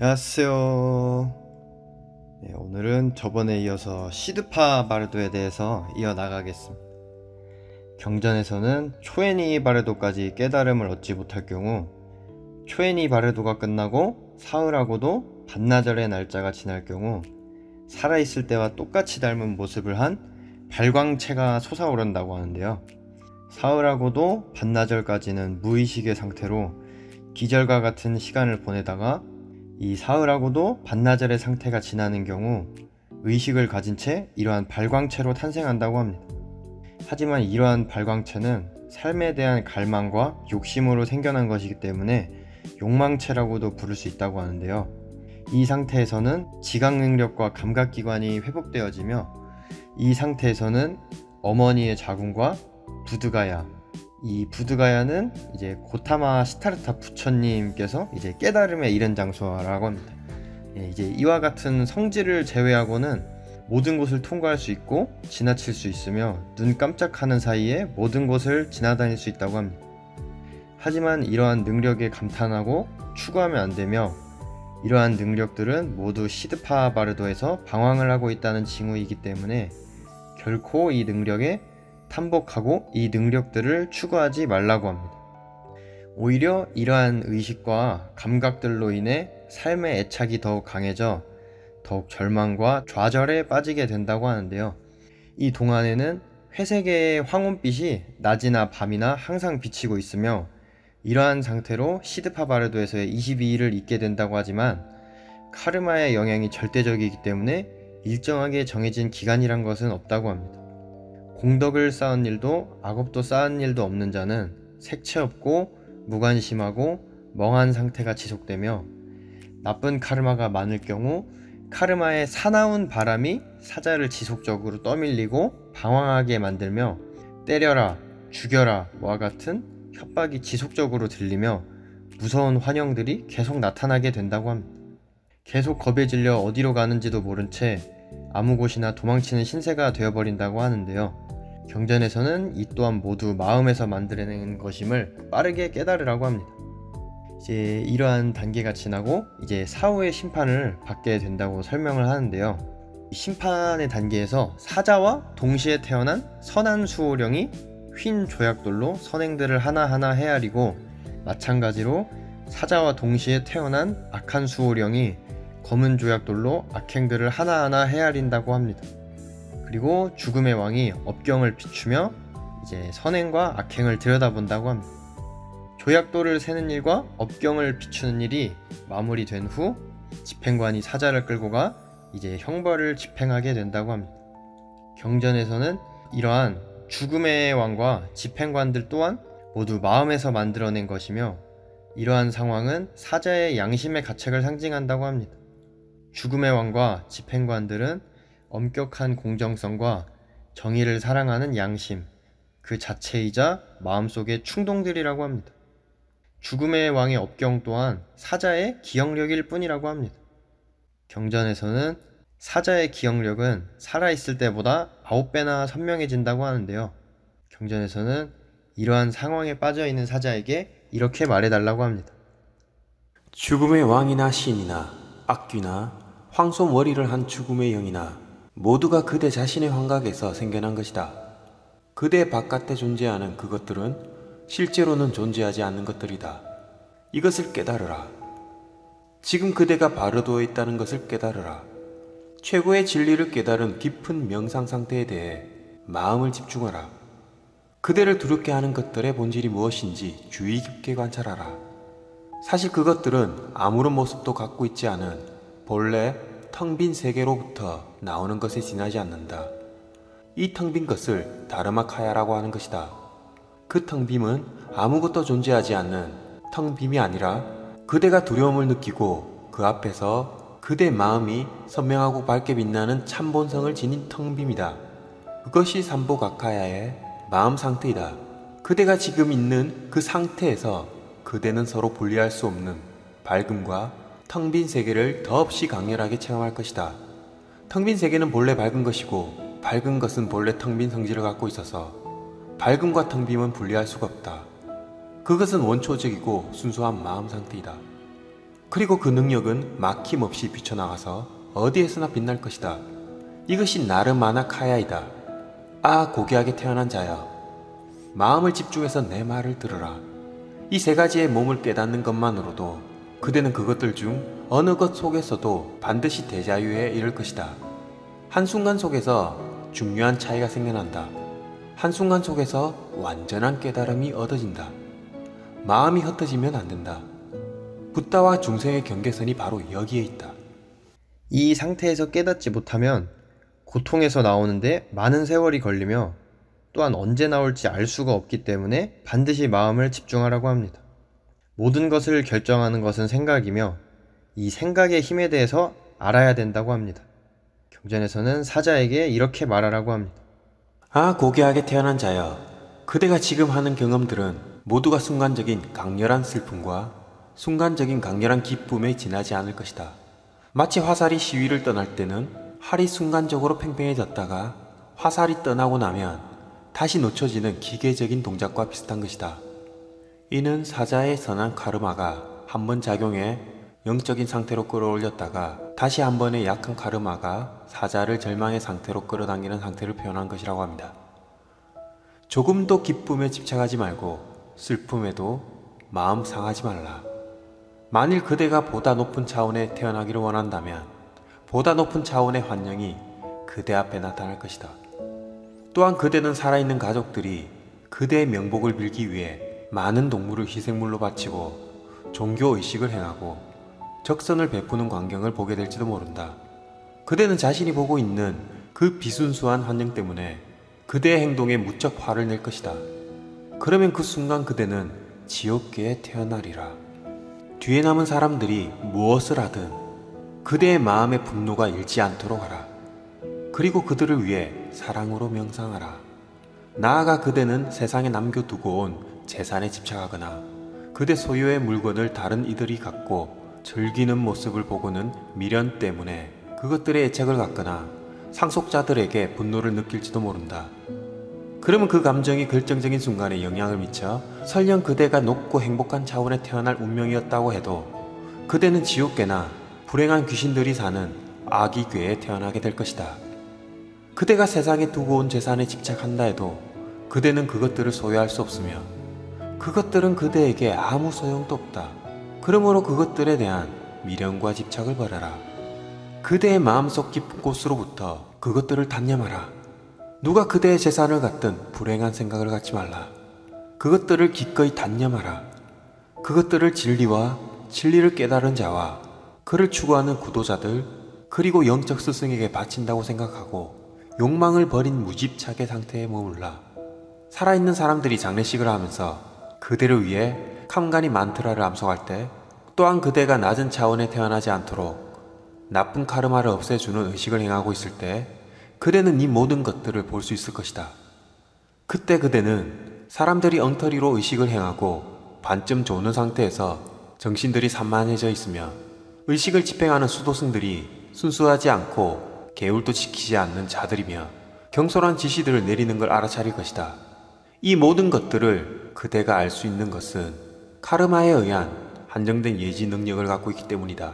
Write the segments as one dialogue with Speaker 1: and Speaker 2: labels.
Speaker 1: 안녕하세요. 네, 오늘은 저번에 이어서 시드파 바르도에 대해서 이어나가겠습니다. 경전에서는 초에니 바르도까지 깨달음을 얻지 못할 경우 초에니 바르도가 끝나고 사흘하고도 반나절의 날짜가 지날 경우 살아있을 때와 똑같이 닮은 모습을 한 발광체가 솟아오른다고 하는데요. 사흘하고도 반나절까지는 무의식의 상태로 기절과 같은 시간을 보내다가 이 사흘하고도 반나절의 상태가 지나는 경우 의식을 가진 채 이러한 발광체로 탄생한다고 합니다. 하지만 이러한 발광체는 삶에 대한 갈망과 욕심으로 생겨난 것이기 때문에 욕망체라고도 부를 수 있다고 하는데요. 이 상태에서는 지각 능력과 감각기관이 회복되어지며 이 상태에서는 어머니의 자궁과 부드가야, 이 부드가야는 이제 고타마 시타르타 부처님께서 이제 깨달음에 이른 장소라고 합니다. 이제 이와 같은 성질을 제외하고는 모든 곳을 통과할 수 있고 지나칠 수 있으며 눈 깜짝하는 사이에 모든 곳을 지나다닐 수 있다고 합니다. 하지만 이러한 능력에 감탄하고 추구하면 안 되며 이러한 능력들은 모두 시드파 바르도에서 방황을 하고 있다는 징후이기 때문에 결코 이 능력에 탐복하고 이 능력들을 추구하지 말라고 합니다. 오히려 이러한 의식과 감각들로 인해 삶의 애착이 더욱 강해져 더욱 절망과 좌절에 빠지게 된다고 하는데요. 이 동안에는 회색의 황혼빛이 낮이나 밤이나 항상 비치고 있으며 이러한 상태로 시드파 바르도에서의 22일을 있게 된다고 하지만 카르마의 영향이 절대적이기 때문에 일정하게 정해진 기간이란 것은 없다고 합니다. 공덕을 쌓은 일도 악업도 쌓은 일도 없는 자는 색채 없고 무관심하고 멍한 상태가 지속되며 나쁜 카르마가 많을 경우 카르마의 사나운 바람이 사자를 지속적으로 떠밀리고 방황하게 만들며 때려라, 죽여라 와 같은 협박이 지속적으로 들리며 무서운 환영들이 계속 나타나게 된다고 합니다. 계속 겁에 질려 어디로 가는지도 모른 채 아무 곳이나 도망치는 신세가 되어버린다고 하는데요. 경전에서는 이 또한 모두 마음에서 만들어낸 것임을 빠르게 깨달으라고 합니다. 이제 이러한 단계가 지나고 이제 사후의 심판을 받게 된다고 설명을 하는데요. 심판의 단계에서 사자와 동시에 태어난 선한 수호령이 흰 조약돌로 선행들을 하나하나 헤아리고 마찬가지로 사자와 동시에 태어난 악한 수호령이 검은 조약돌로 악행들을 하나하나 헤아린다고 합니다. 그리고 죽음의 왕이 업경을 비추며 이제 선행과 악행을 들여다본다고 합니다. 조약돌을 세는 일과 업경을 비추는 일이 마무리된 후 집행관이 사자를 끌고 가 이제 형벌을 집행하게 된다고 합니다. 경전에서는 이러한 죽음의 왕과 집행관들 또한 모두 마음에서 만들어낸 것이며 이러한 상황은 사자의 양심의 가책을 상징한다고 합니다. 죽음의 왕과 집행관들은 엄격한 공정성과 정의를 사랑하는 양심, 그 자체이자 마음속의 충동들이라고 합니다. 죽음의 왕의 업경 또한 사자의 기억력일 뿐이라고 합니다. 경전에서는 사자의 기억력은 살아있을 때보다 9배나 선명해진다고 하는데요. 경전에서는 이러한 상황에 빠져있는 사자에게 이렇게 말해달라고 합니다.
Speaker 2: 죽음의 왕이나 신이나 악귀나 황소 머리를 한 죽음의 영이나 모두가 그대 자신의 환각에서 생겨난 것이다. 그대 바깥에 존재하는 그것들은 실제로는 존재하지 않는 것들이다. 이것을 깨달으라. 지금 그대가 바르도에 있다는 것을 깨달으라. 최고의 진리를 깨달은 깊은 명상 상태에 대해 마음을 집중하라. 그대를 두렵게 하는 것들의 본질이 무엇인지 주의 깊게 관찰하라. 사실 그것들은 아무런 모습도 갖고 있지 않은 본래 텅 빈 세계로부터 나오는 것에 지나지 않는다. 이 텅 빈 것을 다르마카야라고 하는 것이다. 그 텅 빔은 아무것도 존재하지 않는 텅 빔이 아니라 그대가 두려움을 느끼고 그 앞에서 그대 마음이 선명하고 밝게 빛나는 참본성을 지닌 텅 빔이다. 그것이 삼보가카야의 마음 상태이다. 그대가 지금 있는 그 상태에서 그대는 서로 분리할 수 없는 밝음과 텅 빈 세계를 더없이 강렬하게 체험할 것이다. 텅 빈 세계는 본래 밝은 것이고 밝은 것은 본래 텅 빈 성질을 갖고 있어서 밝음과 텅 빔은 분리할 수가 없다. 그것은 원초적이고 순수한 마음 상태이다. 그리고 그 능력은 막힘없이 비쳐나가서 어디에서나 빛날 것이다. 이것이 나르마나 카야이다. 아, 고귀하게 태어난 자여, 마음을 집중해서 내 말을 들으라. 이 세 가지의 몸을 깨닫는 것만으로도 그대는 그것들 중 어느 것 속에서도 반드시 대자유에 이를 것이다. 한순간 속에서 중요한 차이가 생겨난다. 한순간 속에서 완전한 깨달음이 얻어진다. 마음이 흩어지면 안 된다. 붓다와 중생의 경계선이 바로 여기에 있다.
Speaker 1: 이 상태에서 깨닫지 못하면 고통에서 나오는데 많은 세월이 걸리며 또한 언제 나올지 알 수가 없기 때문에 반드시 마음을 집중하라고 합니다. 모든 것을 결정하는 것은 생각이며 이 생각의 힘에 대해서 알아야 된다고 합니다. 경전에서는 사자에게 이렇게 말하라고 합니다.
Speaker 2: 아, 고귀하게 태어난 자여, 그대가 지금 하는 경험들은 모두가 순간적인 강렬한 슬픔과 순간적인 강렬한 기쁨에 지나지 않을 것이다. 마치 화살이 시위를 떠날 때는 활이 순간적으로 팽팽해졌다가 화살이 떠나고 나면 다시 놓쳐지는 기계적인 동작과 비슷한 것이다. 이는 사자의 선한 카르마가 한 번 작용해 영적인 상태로 끌어올렸다가 다시 한 번의 약한 카르마가 사자를 절망의 상태로 끌어당기는 상태를 표현한 것이라고 합니다. 조금도 기쁨에 집착하지 말고 슬픔에도 마음 상하지 말라. 만일 그대가 보다 높은 차원에 태어나기를 원한다면 보다 높은 차원의 환영이 그대 앞에 나타날 것이다. 또한 그대는 살아있는 가족들이 그대의 명복을 빌기 위해 많은 동물을 희생물로 바치고 종교의식을 행하고 적선을 베푸는 광경을 보게 될지도 모른다. 그대는 자신이 보고 있는 그 비순수한 환영 때문에 그대의 행동에 무척 화를 낼 것이다. 그러면 그 순간 그대는 지옥계에 태어나리라. 뒤에 남은 사람들이 무엇을 하든 그대의 마음의 분노가 잃지 않도록 하라. 그리고 그들을 위해 사랑으로 명상하라. 나아가 그대는 세상에 남겨두고 온 재산에 집착하거나 그대 소유의 물건을 다른 이들이 갖고 즐기는 모습을 보고는 미련 때문에 그것들의 애착을 갖거나 상속자들에게 분노를 느낄지도 모른다. 그러면 그 감정이 결정적인 순간에 영향을 미쳐 설령 그대가 높고 행복한 차원에 태어날 운명이었다고 해도 그대는 지옥계나 불행한 귀신들이 사는 아기괴에 태어나게 될 것이다. 그대가 세상에 두고 온 재산에 집착한다 해도 그대는 그것들을 소유할 수 없으며 그것들은 그대에게 아무 소용도 없다. 그러므로 그것들에 대한 미련과 집착을 버려라. 그대의 마음속 깊은 곳으로부터 그것들을 단념하라. 누가 그대의 재산을 갖든 불행한 생각을 갖지 말라. 그것들을 기꺼이 단념하라. 그것들을 진리와 진리를 깨달은 자와 그를 추구하는 구도자들 그리고 영적 스승에게 바친다고 생각하고 욕망을 버린 무집착의 상태에 머물라. 살아있는 사람들이 장례식을 하면서 그대를 위해 캄가니 만트라를 암송할 때 또한 그대가 낮은 차원에 태어나지 않도록 나쁜 카르마를 없애주는 의식을 행하고 있을 때 그대는 이 모든 것들을 볼 수 있을 것이다. 그때 그대는 사람들이 엉터리로 의식을 행하고 반쯤 조는 상태에서 정신들이 산만해져 있으며 의식을 집행하는 수도승들이 순수하지 않고 계율도 지키지 않는 자들이며 경솔한 지시들을 내리는 걸 알아차릴 것이다. 이 모든 것들을 그대가 알 수 있는 것은 카르마에 의한 한정된 예지 능력을 갖고 있기 때문이다.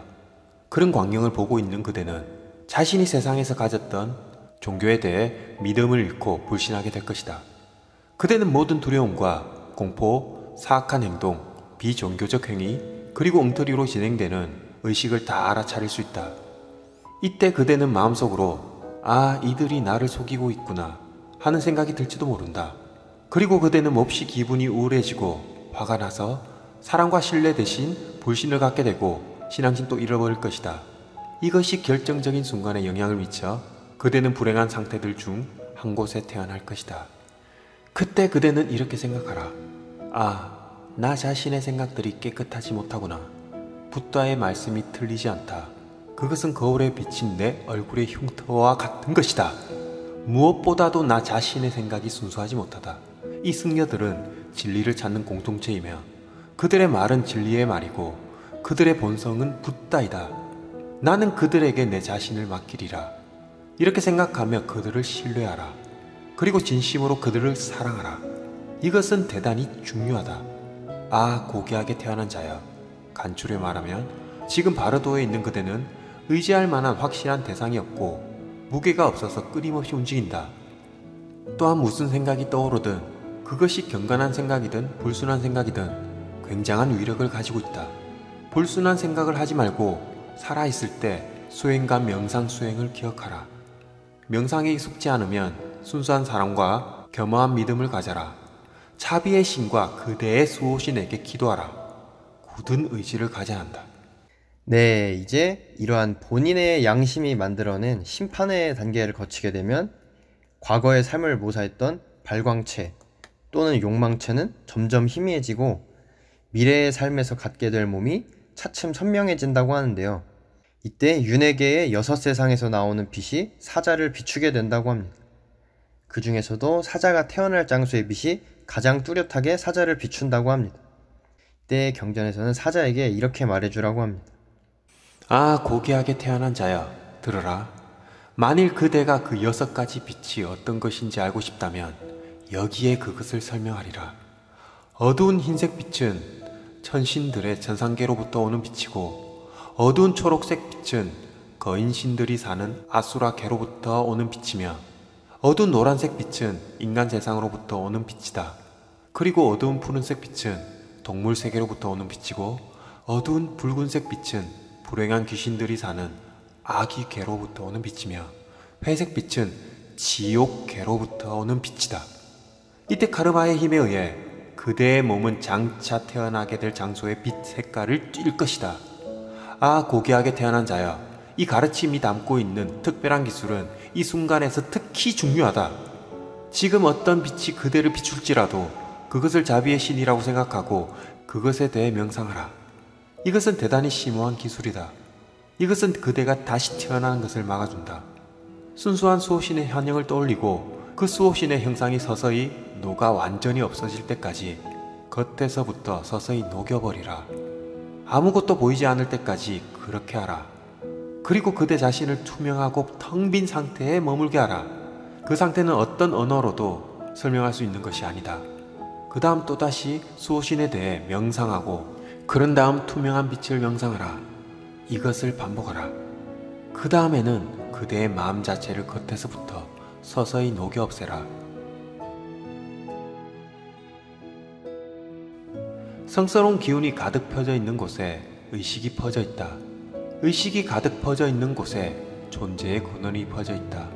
Speaker 2: 그런 광경을 보고 있는 그대는 자신이 세상에서 가졌던 종교에 대해 믿음을 잃고 불신하게 될 것이다. 그대는 모든 두려움과 공포, 사악한 행동, 비종교적 행위, 그리고 엉터리로 진행되는 의식을 다 알아차릴 수 있다. 이때 그대는 마음속으로 아, 이들이 나를 속이고 있구나 하는 생각이 들지도 모른다. 그리고 그대는 몹시 기분이 우울해지고 화가 나서 사랑과 신뢰 대신 불신을 갖게 되고 신앙심도 잃어버릴 것이다. 이것이 결정적인 순간에 영향을 미쳐 그대는 불행한 상태들 중 한 곳에 태어날 것이다. 그때 그대는 이렇게 생각하라. 아, 나 자신의 생각들이 깨끗하지 못하구나. 붓다의 말씀이 틀리지 않다. 그것은 거울에 비친 내 얼굴의 흉터와 같은 것이다. 무엇보다도 나 자신의 생각이 순수하지 못하다. 이 승려들은 진리를 찾는 공동체이며 그들의 말은 진리의 말이고 그들의 본성은 붓다이다. 나는 그들에게 내 자신을 맡기리라. 이렇게 생각하며 그들을 신뢰하라. 그리고 진심으로 그들을 사랑하라. 이것은 대단히 중요하다. 아, 고귀하게 태어난 자여, 간추려 말하면 지금 바르도에 있는 그대는 의지할 만한 확실한 대상이 없고 무게가 없어서 끊임없이 움직인다. 또한 무슨 생각이 떠오르든 그것이 경건한 생각이든 불순한 생각이든 굉장한 위력을 가지고 있다. 불순한 생각을 하지 말고 살아있을 때 수행과 명상 수행을 기억하라. 명상에 익숙지 않으면 순수한 사랑과 겸허한 믿음을 가져라. 차비의 신과 그대의 수호신에게 기도하라. 굳은 의지를 가져야 한다.
Speaker 1: 네, 이제 이러한 본인의 양심이 만들어낸 심판의 단계를 거치게 되면 과거의 삶을 모사했던 발광체 또는 욕망체는 점점 희미해지고 미래의 삶에서 갖게 될 몸이 차츰 선명해진다고 하는데요. 이때 윤회계의 6세상에서 나오는 빛이 사자를 비추게 된다고 합니다. 그 중에서도 사자가 태어날 장소의 빛이 가장 뚜렷하게 사자를 비춘다고 합니다. 이때 경전에서는 사자에게 이렇게 말해주라고 합니다.
Speaker 2: 아, 고귀하게 태어난 자여, 들으라. 만일 그대가 그 6가지 빛이 어떤 것인지 알고 싶다면 여기에 그것을 설명하리라. 어두운 흰색 빛은 천신들의 천상계로부터 오는 빛이고, 어두운 초록색 빛은 거인신들이 사는 아수라계로부터 오는 빛이며, 어두운 노란색 빛은 인간 세상으로부터 오는 빛이다. 그리고 어두운 푸른색 빛은 동물 세계로부터 오는 빛이고, 어두운 붉은색 빛은 불행한 귀신들이 사는 아기계로부터 오는 빛이며, 회색 빛은 지옥계로부터 오는 빛이다. 이때 카르마의 힘에 의해 그대의 몸은 장차 태어나게 될 장소의 빛 색깔을 띌 것이다. 아, 고귀하게 태어난 자여, 이 가르침이 담고 있는 특별한 기술은 이 순간에서 특히 중요하다. 지금 어떤 빛이 그대를 비출지라도 그것을 자비의 신이라고 생각하고 그것에 대해 명상하라. 이것은 대단히 심오한 기술이다. 이것은 그대가 다시 태어나는 것을 막아준다. 순수한 수호신의 현형을 떠올리고 그 수호신의 형상이 서서히 녹아 완전히 없어질 때까지 겉에서부터 서서히 녹여버리라. 아무것도 보이지 않을 때까지 그렇게 하라. 그리고 그대 자신을 투명하고 텅 빈 상태에 머물게 하라. 그 상태는 어떤 언어로도 설명할 수 있는 것이 아니다. 그 다음 또다시 수호신에 대해 명상하고 그런 다음 투명한 빛을 명상하라. 이것을 반복하라. 그 다음에는 그대의 마음 자체를 겉에서부터 서서히 녹여 없애라. 성스러운 기운이 가득 펴져 있는 곳에 의식이 퍼져 있다. 의식이 가득 퍼져 있는 곳에 존재의 근원이 퍼져 있다.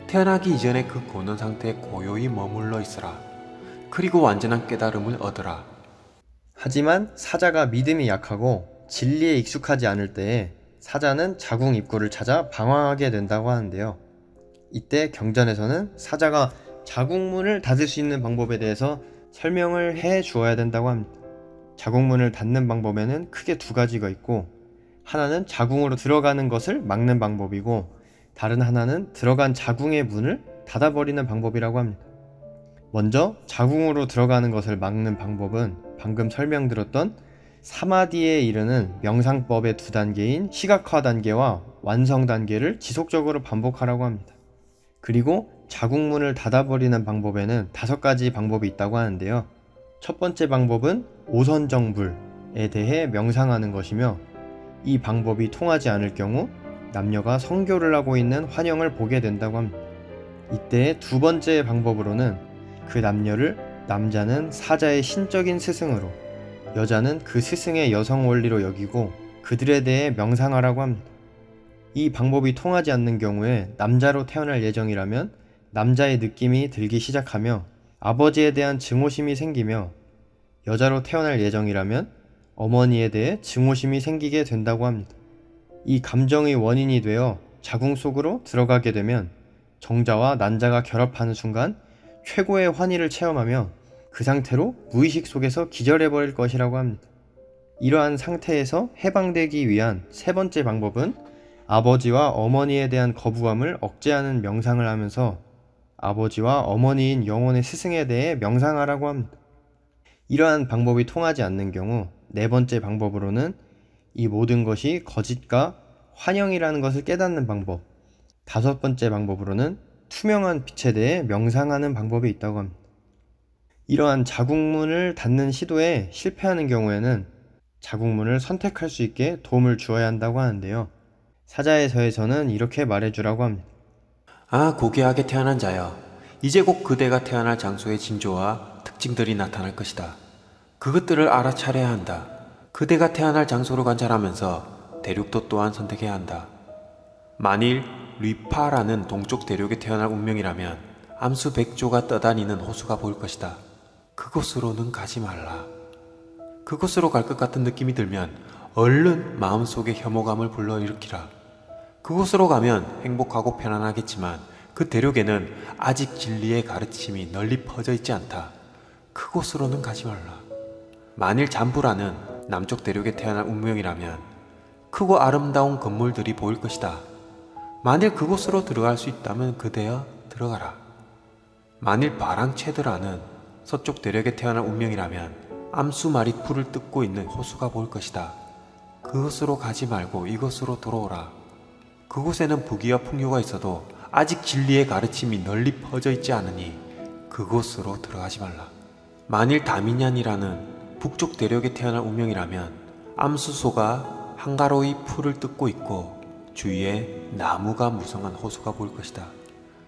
Speaker 2: 태어나기 이전에 그 근원 상태에 고요히 머물러 있으라. 그리고 완전한 깨달음을 얻으라.
Speaker 1: 하지만 사자가 믿음이 약하고 진리에 익숙하지 않을 때에 사자는 자궁 입구를 찾아 방황하게 된다고 하는데요. 이때 경전에서는 사자가 자궁문을 닫을 수 있는 방법에 대해서 설명을 해 주어야 된다고 합니다. 자궁문을 닫는 방법에는 크게 2가지가 있고, 하나는 자궁으로 들어가는 것을 막는 방법이고, 다른 하나는 들어간 자궁의 문을 닫아버리는 방법이라고 합니다. 먼저 자궁으로 들어가는 것을 막는 방법은 방금 설명드렸던 사마디에 이르는 명상법의 2단계인 시각화 단계와 완성 단계를 지속적으로 반복하라고 합니다. 그리고 자궁문을 닫아버리는 방법에는 5가지 방법이 있다고 하는데요. 첫 번째 방법은 오선정불에 대해 명상하는 것이며, 이 방법이 통하지 않을 경우 남녀가 성교를 하고 있는 환영을 보게 된다고 합니다. 이때 2번째 방법으로는 그 남녀를 남자는 사자의 신적인 스승으로, 여자는 그 스승의 여성 원리로 여기고 그들에 대해 명상하라고 합니다. 이 방법이 통하지 않는 경우에 남자로 태어날 예정이라면 남자의 느낌이 들기 시작하며 아버지에 대한 증오심이 생기며, 여자로 태어날 예정이라면 어머니에 대해 증오심이 생기게 된다고 합니다. 이 감정의 원인이 되어 자궁 속으로 들어가게 되면 정자와 난자가 결합하는 순간 최고의 환희를 체험하며 그 상태로 무의식 속에서 기절해버릴 것이라고 합니다. 이러한 상태에서 해방되기 위한 3번째 방법은 아버지와 어머니에 대한 거부감을 억제하는 명상을 하면서 아버지와 어머니인 영혼의 스승에 대해 명상하라고 합니다. 이러한 방법이 통하지 않는 경우 4번째 방법으로는 이 모든 것이 거짓과 환영이라는 것을 깨닫는 방법, 5번째 방법으로는 투명한 빛에 대해 명상하는 방법이 있다고 합니다. 이러한 자궁문을 닫는 시도에 실패하는 경우에는 자국문을 선택할 수 있게 도움을 주어야 한다고 하는데요. 사자에서에서는 이렇게 말해주라고 합니다.
Speaker 2: 아, 고귀하게 태어난 자여, 이제 곧 그대가 태어날 장소의 징조와 특징들이 나타날 것이다. 그것들을 알아차려야 한다. 그대가 태어날 장소를 관찰하면서 대륙도 또한 선택해야 한다. 만일 리파라는 동쪽 대륙에 태어날 운명이라면 암수 백조가 떠다니는 호수가 보일 것이다. 그곳으로는 가지 말라. 그곳으로 갈 것 같은 느낌이 들면 얼른 마음속에 혐오감을 불러일으키라. 그곳으로 가면 행복하고 편안하겠지만 그 대륙에는 아직 진리의 가르침이 널리 퍼져 있지 않다. 그곳으로는 가지 말라. 만일 잠부라는 남쪽 대륙에 태어날 운명이라면 크고 아름다운 건물들이 보일 것이다. 만일 그곳으로 들어갈 수 있다면 그대여 들어가라. 만일 바랑체드라는 서쪽 대륙에 태어날 운명이라면 암수마리 풀을 뜯고 있는 호수가 보일 것이다. 그곳으로 가지 말고 이곳으로 돌아오라. 그곳에는 부귀와 풍요가 있어도 아직 진리의 가르침이 널리 퍼져 있지 않으니 그곳으로 들어가지 말라. 만일 다미냔이라는 북쪽 대륙에 태어날 운명이라면 암수소가 한가로이 풀을 뜯고 있고 주위에 나무가 무성한 호수가 보일 것이다.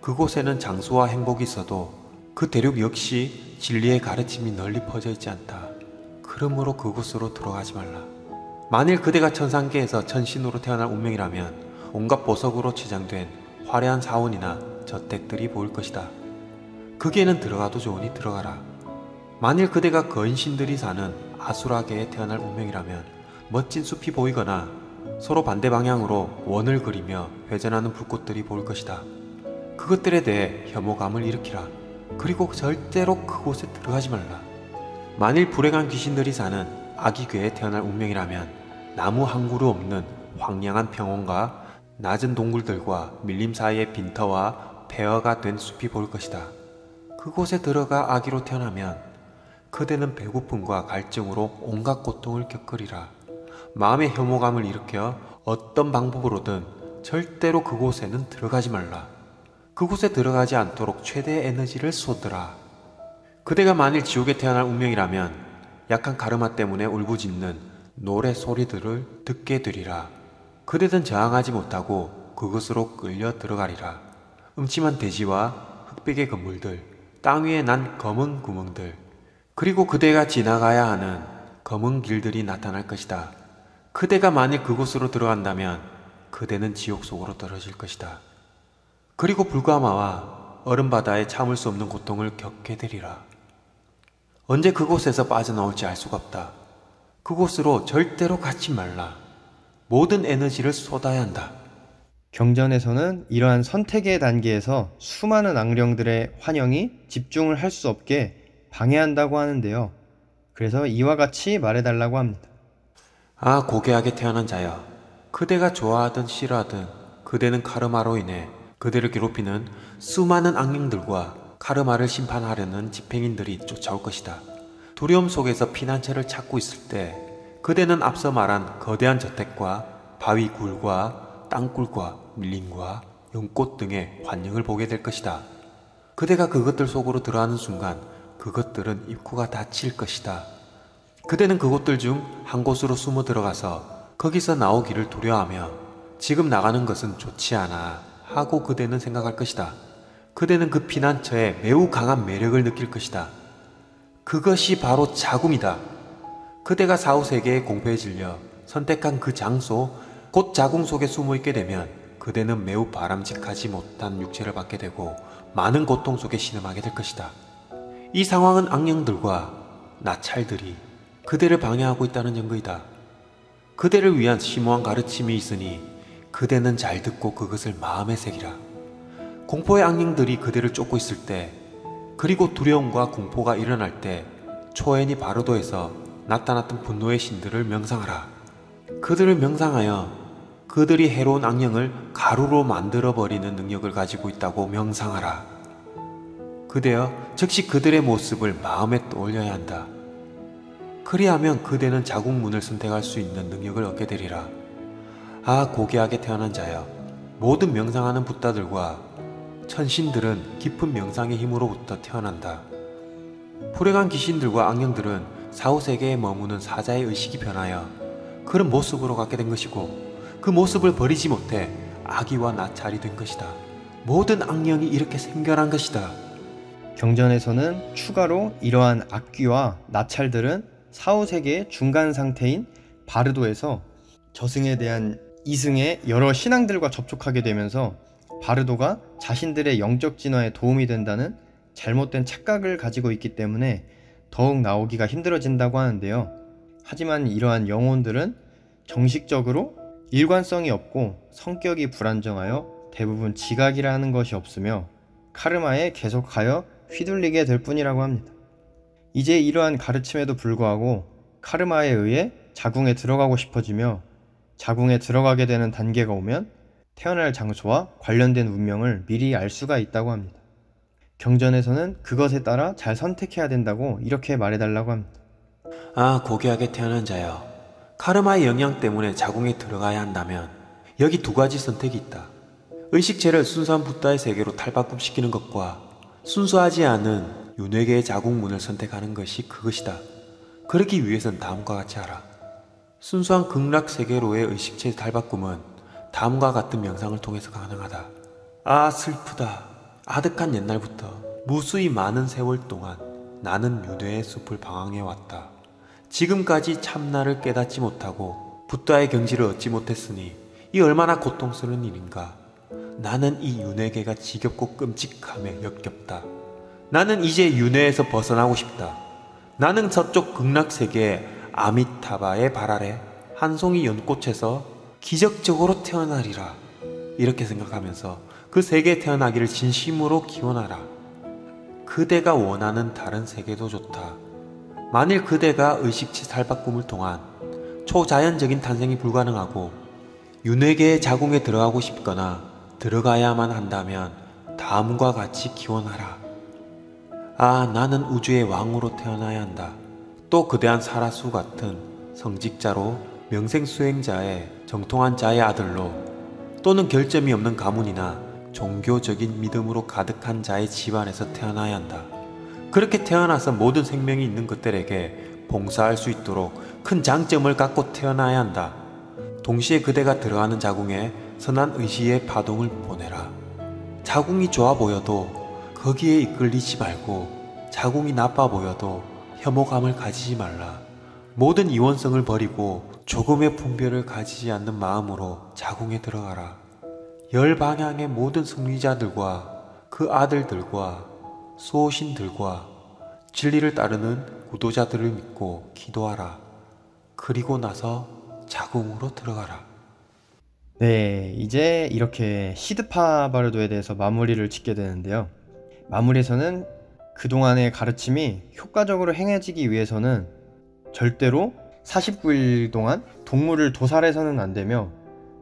Speaker 2: 그곳에는 장수와 행복이 있어도 그 대륙 역시 진리의 가르침이 널리 퍼져 있지 않다. 그러므로 그곳으로 들어가지 말라. 만일 그대가 천상계에서 천신으로 태어날 운명이라면 온갖 보석으로 치장된 화려한 사원이나 저택들이 보일 것이다. 거기에는 들어가도 좋으니 들어가라. 만일 그대가 거인신들이 사는 아수라계에 태어날 운명이라면 멋진 숲이 보이거나 서로 반대 방향으로 원을 그리며 회전하는 불꽃들이 보일 것이다. 그것들에 대해 혐오감을 일으키라. 그리고 절대로 그곳에 들어가지 말라. 만일 불행한 귀신들이 사는 아기괴에 태어날 운명이라면 나무 한 그루 없는 황량한 평원과 낮은 동굴들과 밀림 사이의 빈터와 폐허가 된 숲이 보일 것이다. 그곳에 들어가 아기로 태어나면 그대는 배고픔과 갈증으로 온갖 고통을 겪으리라. 마음의 혐오감을 일으켜 어떤 방법으로든 절대로 그곳에는 들어가지 말라. 그곳에 들어가지 않도록 최대의 에너지를 쏟으라. 그대가 만일 지옥에 태어날 운명이라면 약한 카르마 때문에 울부짖는 노래 소리들을 듣게 되리라. 그대는 저항하지 못하고 그것으로 끌려 들어가리라. 음침한 대지와 흑백의 건물들, 땅 위에 난 검은 구멍들, 그리고 그대가 지나가야 하는 검은 길들이 나타날 것이다. 그대가 만일 그곳으로 들어간다면 그대는 지옥 속으로 떨어질 것이다. 그리고 불가마와 얼음바다에 참을 수 없는 고통을 겪게 되리라. 언제 그곳에서 빠져나올지 알 수가 없다. 그곳으로 절대로 가지 말라. 모든 에너지를 쏟아야 한다.
Speaker 1: 경전에서는 이러한 선택의 단계에서 수많은 악령들의 환영이 집중을 할 수 없게 방해한다고 하는데요. 그래서 이와 같이 말해달라고 합니다.
Speaker 2: 아, 고귀하게 태어난 자여, 그대가 좋아하든 싫어하든 그대는 카르마로 인해 그대를 괴롭히는 수많은 악령들과 카르마를 심판하려는 집행인들이 쫓아올 것이다. 두려움 속에서 피난처를 찾고 있을 때 그대는 앞서 말한 거대한 저택과 바위 굴과 땅굴과 밀림과 연꽃 등의 환영을 보게 될 것이다. 그대가 그것들 속으로 들어가는 순간 그것들은 입구가 닫힐 것이다. 그대는 그곳들 중 한 곳으로 숨어 들어가서 거기서 나오기를 두려워하며 지금 나가는 것은 좋지 않아 하고 그대는 생각할 것이다. 그대는 그 피난처에 매우 강한 매력을 느낄 것이다. 그것이 바로 자궁이다. 그대가 사후세계의 공포에 질려 선택한 그 장소, 곧 자궁 속에 숨어있게 되면 그대는 매우 바람직하지 못한 육체를 받게 되고 많은 고통 속에 신음하게 될 것이다. 이 상황은 악령들과 나찰들이 그대를 방해하고 있다는 증거이다. 그대를 위한 심오한 가르침이 있으니 그대는 잘 듣고 그것을 마음에 새기라. 공포의 악령들이 그대를 쫓고 있을 때, 그리고 두려움과 공포가 일어날 때 초엔이 바르도에서 나타났던 분노의 신들을 명상하라. 그들을 명상하여 그들이 해로운 악령을 가루로 만들어버리는 능력을 가지고 있다고 명상하라. 그대여 즉시 그들의 모습을 마음에 떠올려야 한다. 그리하면 그대는 자궁문을 선택할 수 있는 능력을 얻게 되리라. 아, 고귀하게 태어난 자여, 모든 명상하는 붓다들과 천신들은 깊은 명상의 힘으로부터 태어난다. 불행한 귀신들과 악령들은 사후세계에 머무는 사자의 의식이 변하여 그런 모습으로 갖게 된 것이고, 그 모습을 버리지 못해 아기와 나찰이 된 것이다. 모든 악령이 이렇게 생겨난 것이다.
Speaker 1: 경전에서는 추가로 이러한 악귀와 나찰들은 사후세계의 중간 상태인 바르도에서 저승에 대한 이승의 여러 신앙들과 접촉하게 되면서 바르도가 자신들의 영적 진화에 도움이 된다는 잘못된 착각을 가지고 있기 때문에 더욱 나오기가 힘들어진다고 하는데요. 하지만 이러한 영혼들은 정식적으로 일관성이 없고 성격이 불안정하여 대부분 지각이라 하는 것이 없으며 카르마에 계속하여 휘둘리게 될 뿐이라고 합니다. 이제 이러한 가르침에도 불구하고 카르마에 의해 자궁에 들어가고 싶어지며 자궁에 들어가게 되는 단계가 오면 태어날 장소와 관련된 운명을 미리 알 수가 있다고 합니다. 경전에서는 그것에 따라 잘 선택해야 된다고 이렇게 말해달라고 합니다.
Speaker 2: 아, 고귀하게 태어난 자여, 카르마의 영향 때문에 자궁에 들어가야 한다면 여기 두 가지 선택이 있다. 의식체를 순수한 붓다의 세계로 탈바꿈시키는 것과 순수하지 않은 윤회계의 자궁문을 선택하는 것이 그것이다. 그러기 위해선 다음과 같이 하라. 순수한 극락세계로의 의식체 탈바꿈은 다음과 같은 명상을 통해서 가능하다. 아, 슬프다. 아득한 옛날부터 무수히 많은 세월 동안 나는 윤회의 숲을 방황해왔다. 지금까지 참나를 깨닫지 못하고 붓다의 경지를 얻지 못했으니 이 얼마나 고통스러운 일인가. 나는 이 윤회계가 지겹고 끔찍하며 역겹다. 나는 이제 윤회에서 벗어나고 싶다. 나는 저쪽 극락세계의 아미타바의 발 아래 한 송이 연꽃에서 기적적으로 태어나리라. 이렇게 생각하면서 그 세계에 태어나기를 진심으로 기원하라. 그대가 원하는 다른 세계도 좋다. 만일 그대가 의식체 탈바꿈을 통한 초자연적인 탄생이 불가능하고 윤회계의 자궁에 들어가고 싶거나 들어가야만 한다면 다음과 같이 기원하라. 아, 나는 우주의 왕으로 태어나야 한다. 또 거대한 사라수 같은 성직자로 명생수행자의 정통한 자의 아들로, 또는 결점이 없는 가문이나 종교적인 믿음으로 가득한 자의 집안에서 태어나야 한다. 그렇게 태어나서 모든 생명이 있는 것들에게 봉사할 수 있도록 큰 장점을 갖고 태어나야 한다. 동시에 그대가 들어가는 자궁에 선한 의지의 파동을 보내라. 자궁이 좋아 보여도 거기에 이끌리지 말고, 자궁이 나빠 보여도 혐오감을 가지지 말라. 모든 이원성을 버리고 조금의 분별을 가지지 않는 마음으로 자궁에 들어가라. 열 방향의 모든 승리자들과 그 아들들과 수호신들과 진리를 따르는 구도자들을 믿고 기도하라. 그리고 나서 자궁으로 들어가라.
Speaker 1: 네, 이제 이렇게 시드파 바르도에 대해서 마무리를 짓게 되는데요. 마무리에서는 그동안의 가르침이 효과적으로 행해지기 위해서는 절대로 49일 동안 동물을 도살해서는 안 되며,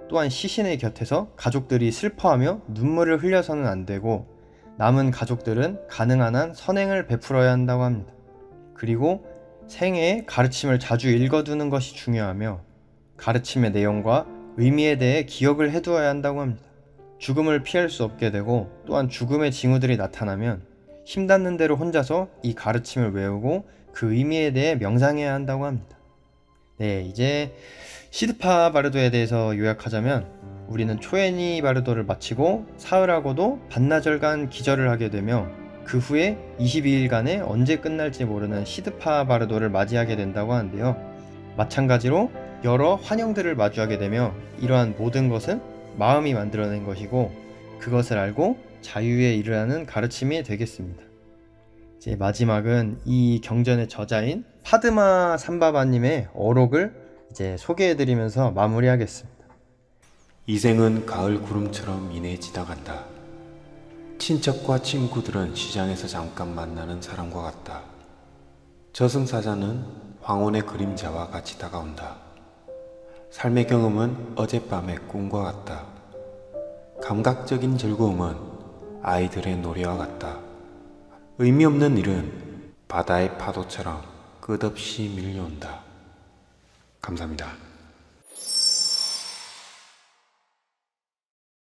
Speaker 1: 또한 시신의 곁에서 가족들이 슬퍼하며 눈물을 흘려서는 안 되고, 남은 가족들은 가능한 한 선행을 베풀어야 한다고 합니다. 그리고 생애에 가르침을 자주 읽어두는 것이 중요하며, 가르침의 내용과 의미에 대해 기억을 해두어야 한다고 합니다. 죽음을 피할 수 없게 되고, 또한 죽음의 징후들이 나타나면 힘닿는 대로 혼자서 이 가르침을 외우고 그 의미에 대해 명상해야 한다고 합니다. 네, 이제 시드파 바르도에 대해서 요약하자면, 우리는 초에니 바르도를 마치고 사흘하고도 반나절간 기절을 하게 되며, 그 후에 22일간에 언제 끝날지 모르는 시드파 바르도를 맞이하게 된다고 하는데요. 마찬가지로 여러 환영들을 마주하게 되며, 이러한 모든 것은 마음이 만들어낸 것이고 그것을 알고 자유에 이르라는 가르침이 되겠습니다. 이제 마지막은 이 경전의 저자인 파드마 삼바바님의 어록을 이제 소개해드리면서 마무리하겠습니다.
Speaker 2: 이 생은 가을 구름처럼 이내 지나간다. 친척과 친구들은 시장에서 잠깐 만나는 사람과 같다. 저승사자는 황혼의 그림자와 같이 다가온다. 삶의 경험은 어젯밤의 꿈과 같다. 감각적인 즐거움은 아이들의 노래와 같다. 의미 없는 일은 바다의 파도처럼 끝없이 밀려온다. 감사합니다.